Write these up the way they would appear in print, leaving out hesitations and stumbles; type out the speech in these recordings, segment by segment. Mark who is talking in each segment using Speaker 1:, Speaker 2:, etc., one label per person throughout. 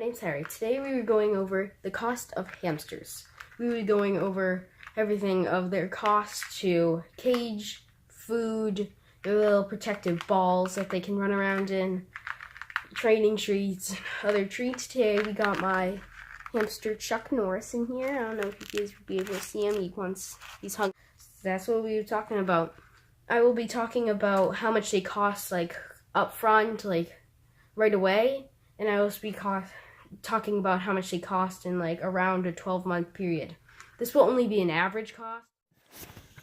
Speaker 1: name's Harry. Today we were going over the cost of hamsters. We were going over everything of their cost to cage, food, their little protective balls that they can run around in, training treats, other treats. Today we got my hamster Chuck Norris in here. I don't know if you guys will be able to see him. He's hung. That's what we were talking about. I will be talking about how much they cost, like up front, like right away. And I will also be talking about how much they cost in like around a 12-month period. This will only be an average cost.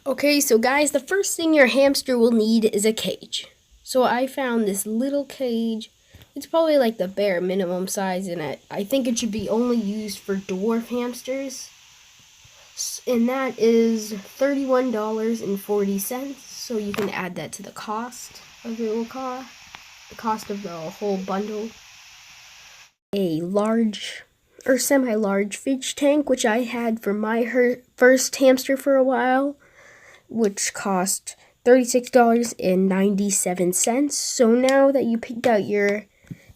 Speaker 1: Okay, so guys, the first thing your hamster will need is a cage. So I found this little cage. It's probably like the bare minimum size in it. I think it should be only used for dwarf hamsters. And that is $31.40. So you can add that to the cost of your little car. The cost of the whole bundle. A large or semi-large fish tank, which I had for my first hamster for a while, which cost $36.97. So now that you picked out your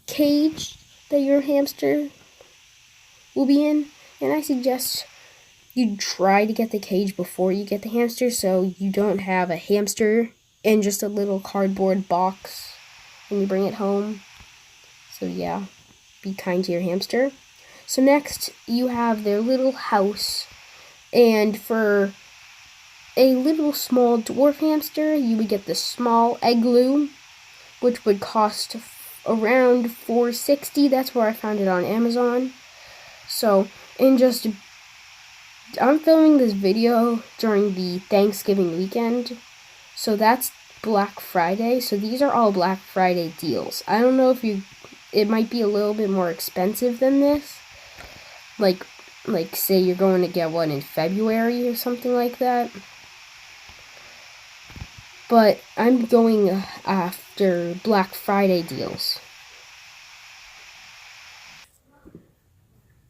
Speaker 1: cage that your hamster will be in, and I suggest you try to get the cage before you get the hamster so you don't have a hamster in just a little cardboard box when you bring it home. So yeah, be kind to your hamster. So next, you have their little house. And for a little small dwarf hamster, you would get the small igloo, which would cost around $4.60. That's where I found it on Amazon. So, I'm filming this video during the Thanksgiving weekend. So that's Black Friday. So these are all Black Friday deals. I don't know if it might be a little bit more expensive than this. Like say you're going to get one in February or something like that. But I'm going after Black Friday deals.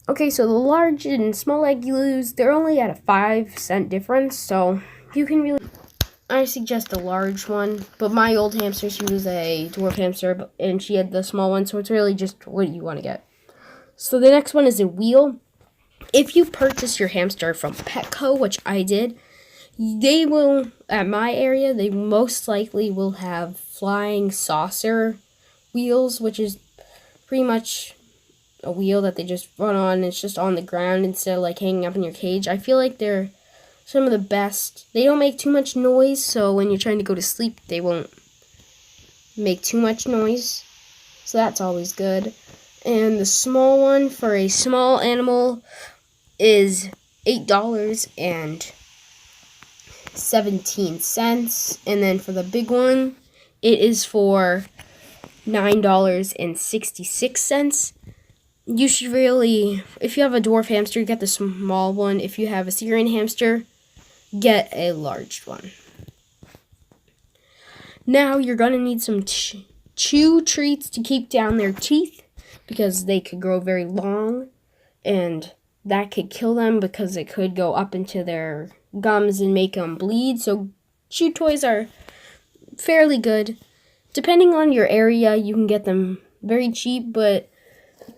Speaker 1: Okay, so the large and small igloos, they're only at a 5-cent difference, so you can really... I suggest a large one, but my old hamster, she was a dwarf hamster, and she had the small one, so it's really just what you want to get. So the next one is a wheel. If you purchase your hamster from Petco, which I did, they will, at my area, they most likely will have flying saucer wheels, which is pretty much a wheel that they just run on. It's just on the ground instead of like hanging up in your cage. I feel like they're some of the best. They don't make too much noise, so when you're trying to go to sleep, they won't make too much noise. So that's always good. And the small one for a small animal is $8.17. And then for the big one, it is for $9.66. You should really, if you have a dwarf hamster, get the small one. If you have a Syrian hamster, get a large one. Now you're going to need some chew treats to keep down their teeth because they could grow very long and that could kill them because it could go up into their gums and make them bleed. So chew toys are fairly good. Depending on your area, you can get them very cheap, but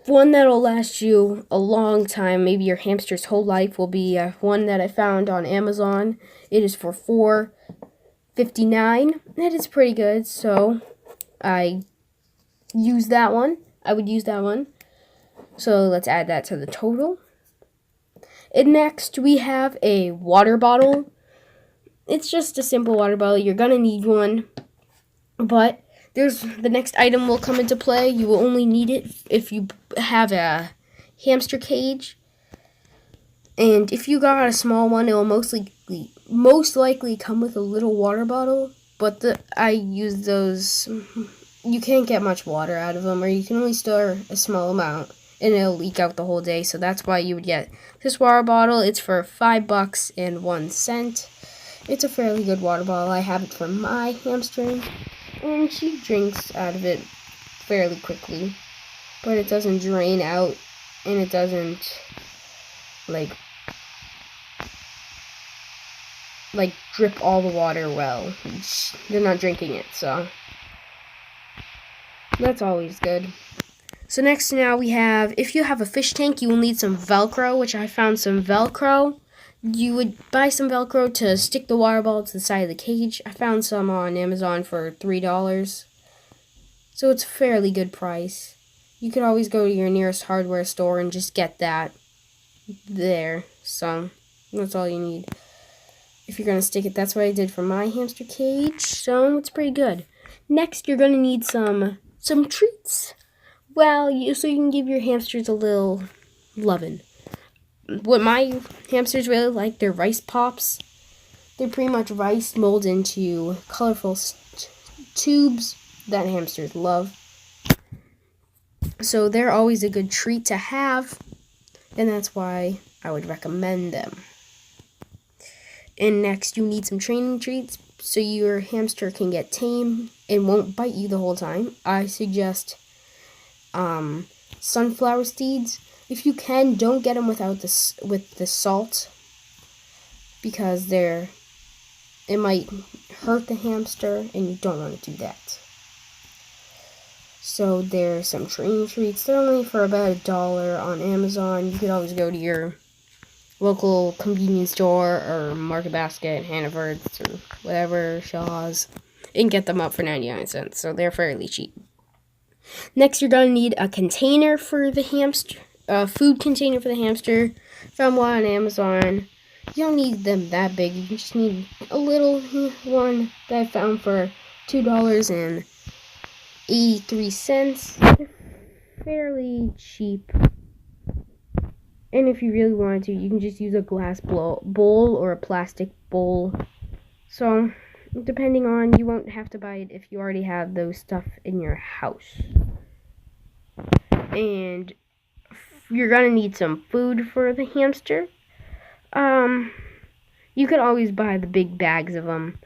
Speaker 1: one that'll last you a long time, maybe your hamster's whole life, will be one that I found on Amazon. It is for $4.59. That is pretty good, so I use that one. I would use that one. So let's add that to the total. And next we have a water bottle. It's just a simple water bottle. You're gonna need one, but the next item will come into play. You will only need it if you have a hamster cage. And if you got a small one, it will most likely come with a little water bottle. But I use those. You can't get much water out of them, or you can only store a small amount, and it'll leak out the whole day. So that's why you would get this water bottle. It's for $5.01. It's a fairly good water bottle. I have it for my hamster, and she drinks out of it fairly quickly, but it doesn't drain out, and it doesn't like drip all the water well. They're not drinking it, so that's always good. So next now we have, if you have a fish tank, you will need some Velcro, which I found some Velcro. You would buy some Velcro to stick the water bottle to the side of the cage. I found some on Amazon for $3. So it's a fairly good price. You could always go to your nearest hardware store and just get that there. So that's all you need. If you're going to stick it, that's what I did for my hamster cage. So it's pretty good. Next, you're going to need some treats. Well, so you can give your hamsters a little lovin'. What my hamsters really like, they're rice pops. They're pretty much rice molded into colorful tubes that hamsters love. So they're always a good treat to have, and that's why I would recommend them. And next, you need some training treats so your hamster can get tame and won't bite you the whole time. I suggest sunflower seeds. If you can, don't get them with the salt, because it might hurt the hamster, and you don't want to do that. So there's some training treats. They're only for about $1 on Amazon. You could always go to your local convenience store or Market Basket, Hannaford's, or whatever, Shaw's, and get them up for 99 cents. So they're fairly cheap. Next, you're going to need a container for the hamster, a food container for the hamster. Found one on Amazon. You don't need them that big. You just need a little one that I found for $2.83. Fairly cheap. And if you really wanted to, you can just use a glass bowl or a plastic bowl. So, depending on, you won't have to buy it if you already have those stuff in your house. And you're going to need some food for the hamster. You could always buy the big bags of them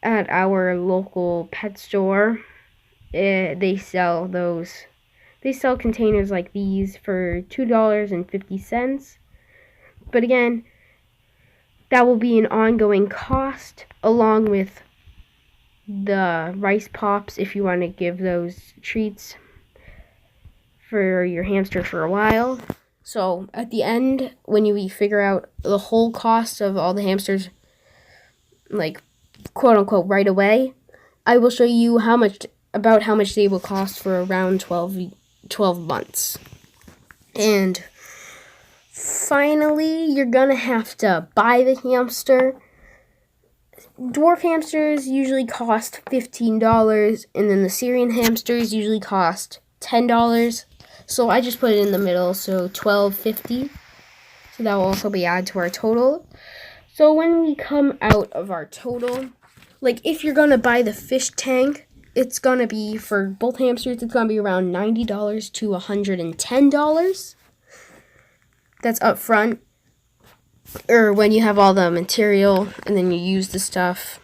Speaker 1: at our local pet store. They sell those. They sell containers like these for $2.50. But again, that will be an ongoing cost, along with the rice pops if you want to give those treats for your hamster for a while. So at the end, when you figure out the whole cost of all the hamsters, like quote unquote right away, I will show you how much they will cost for around 12 months. And finally, you're gonna have to buy the hamster. Dwarf hamsters usually cost $15, and then the Syrian hamsters usually cost $10. So I just put it in the middle, so $12.50. So that will also be added to our total. So when we come out of our total, like if you're gonna buy the fish tank, it's gonna be, for both hamsters, it's gonna be around $90 to $110. That's up front, or when you have all the material and then you use the stuff.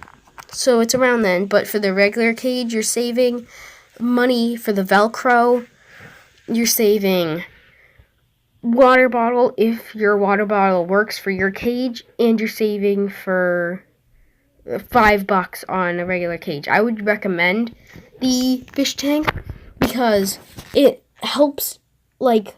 Speaker 1: So it's around then. But for the regular cage, you're saving money for the Velcro. You're saving water bottle if your water bottle works for your cage, and you're saving for $5 on a regular cage. I would recommend the fish tank because it helps, like,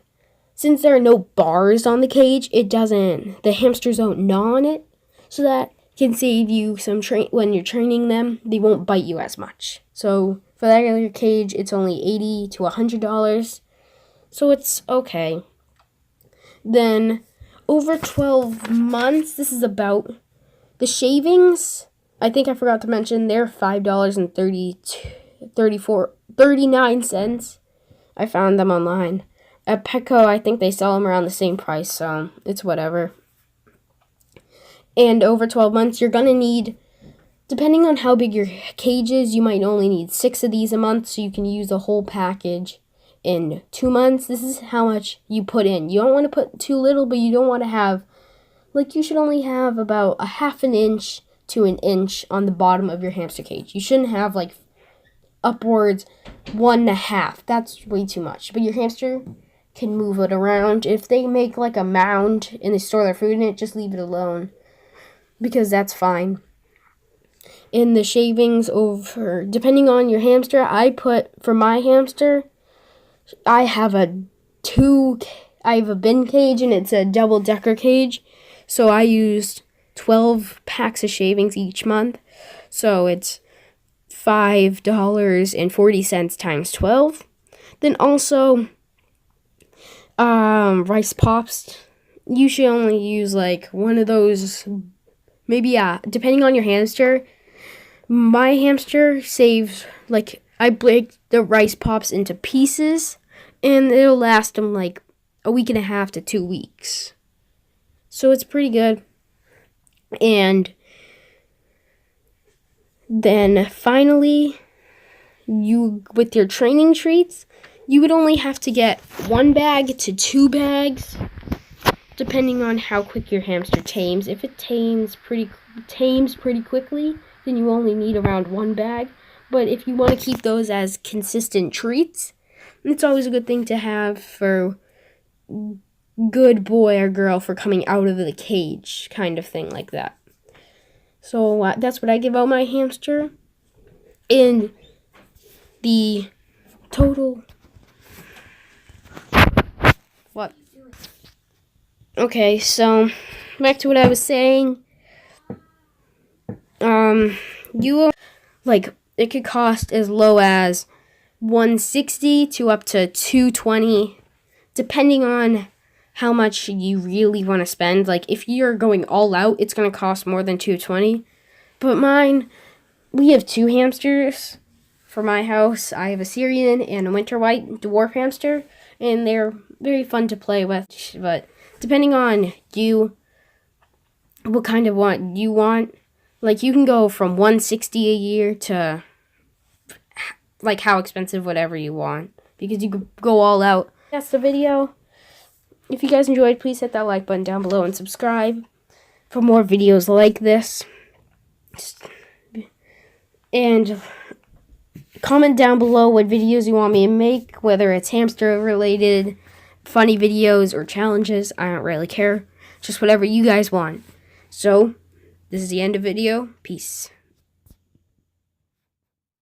Speaker 1: since there are no bars on the cage, the hamsters don't gnaw on it, so that can save you some when you're training them. They won't bite you as much. So for that regular cage, it's only $80 to $100. So it's okay. Then over 12 months, this is about the shavings. I think I forgot to mention they're $5.39. I found them online. At Petco, I think they sell them around the same price, so it's whatever. And over 12 months, you're going to need, depending on how big your cage is, you might only need 6 of these a month, so you can use the whole package in 2 months. This is how much you put in. You don't want to put too little, but you don't want to have, like, you should only have about a half an inch to an inch on the bottom of your hamster cage. You shouldn't have, like, upwards 1.5. That's way too much. But your hamster can move it around. If they make, like, a mound and they store their food in it, just leave it alone, because that's fine. In the shavings, over, depending on your hamster, I put, for my hamster, I have a bin cage, and it's a double-decker cage. So I used 12 packs of shavings each month. So it's $5.40 times 12. Then also, rice pops. You should only use like one of those. Maybe, depending on your hamster. My hamster saves, like, I break the rice pops into pieces, and it'll last them like a week and a half to 2 weeks. So it's pretty good. And then finally, with your training treats, you would only have to get 1 bag to 2 bags, depending on how quick your hamster tames. If it tames pretty quickly, then you only need around 1 bag. But if you want to keep those as consistent treats, it's always a good thing to have for good boy or girl for coming out of the cage, kind of thing like that. So that's what I give out my hamster. And the total... What? Okay, so back to what I was saying. It could cost as low as $160 to up to $220, depending on how much you really want to spend. Like, if you're going all out, it's going to cost more than $220. But we have 2 hamsters for my house. I have a Syrian and a winter white dwarf hamster, and they're very fun to play with. But depending on what kind of one you want, like, you can go from $160 a year to like how expensive whatever you want, because you could go all out. That's the video. If you guys enjoyed, please hit that like button down below and subscribe for more videos like this. And comment down below what videos you want me to make, whether it's hamster related, funny videos, or challenges. I don't really care. Just whatever you guys want. So, this is the end of the video. Peace.